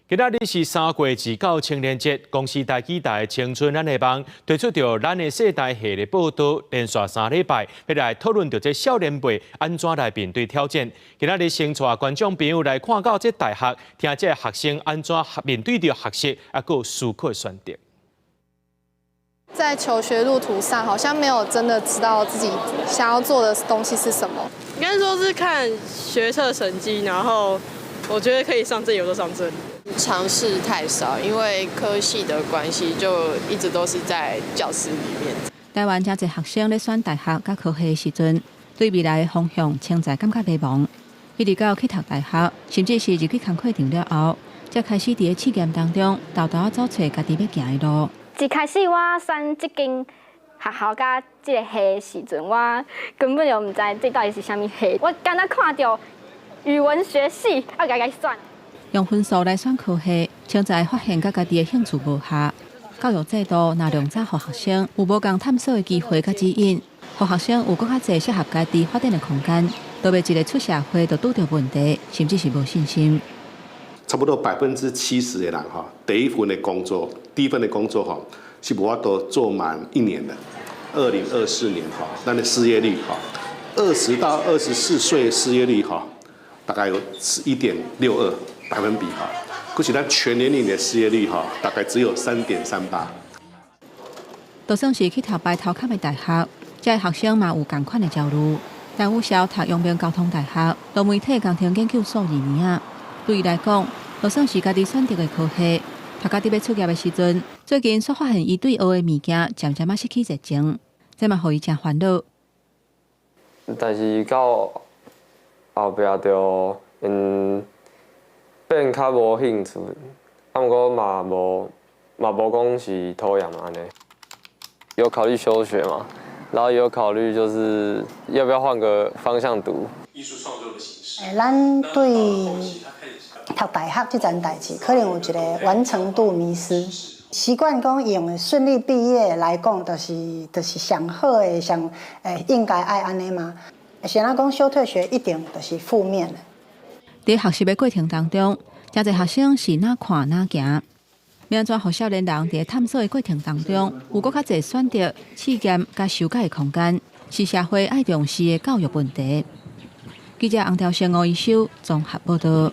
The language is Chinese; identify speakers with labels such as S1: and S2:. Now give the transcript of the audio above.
S1: 今仔日是3月29青年节，公司台基台青春咱的梦推出着咱的世代系列报道，连续3礼拜，要来讨论着这少年辈安怎来面对挑战。今仔日先带观众朋友来看到这大学，听这学生安怎面对着学习，还有思考选择。
S2: 在求学路途上，好像没有真的知道自己想要做的东西是什么。
S3: 应该说是看学测成绩，然后我觉得可以上这里我就上这里。
S4: 尝试太少，因为科系的关系，就一直都是在教室里面。
S5: 台湾真侪学生咧选大学甲科系的时阵，对未来的方向潜在感觉迷茫。一直到去读大学，甚至是入去工课场了后，才开始伫咧试验当中，豆豆走出家己要行的路。
S6: 一开始我选这间学校甲这个系的时阵，我根本就唔知这到底是啥物系。我刚刚看到语文学系，我家己选。
S5: 用分数来选科系，现在发现甲家己的兴趣无合。教育制度若量早，予学生有无共探索的机会甲指引，予学生有更较侪适合家己发展的空间，都袂一个出社会就拄到问题，甚至是无信心。
S7: 差不多70%的人哈，第一份的工作哈，是无法度做满1年的。2024年哈，咱的失业率哈，20到24岁失业率哈，大概有1.62%哈，可是咱全年龄的失业率哈，大概只有3.38%。
S5: 就算是去读排头壳的大学，这学生嘛有同款的焦虑。但有小读阳明交通大学多媒体工程研究所2年啊，对伊来讲，就算是家己选择的科系，读家己要出业的时阵，最近却发现伊对学的物件渐渐失去热情，这嘛互伊真烦恼。
S8: 但是到后壁就变较无兴趣，啊，不过嘛无讲是讨厌嘛安尼。有考虑休学嘛，然后也有考虑就是要不要换个方向读。
S7: 艺术创作的形式。
S9: 咱对读大学这件代志，可能有一个完成度迷失。习惯讲用顺利毕业来讲，就是上好的、上应该爱安尼嘛。现在讲休退学一定就是负面的。
S5: 在学习的过程当中，真侪学生是哪看哪行。要安怎让少年人在探索的过程当中，有更较侪选择、试验甲修改的空间，是社会爱重视的教育问题。记者洪条生、吴一修综合报道。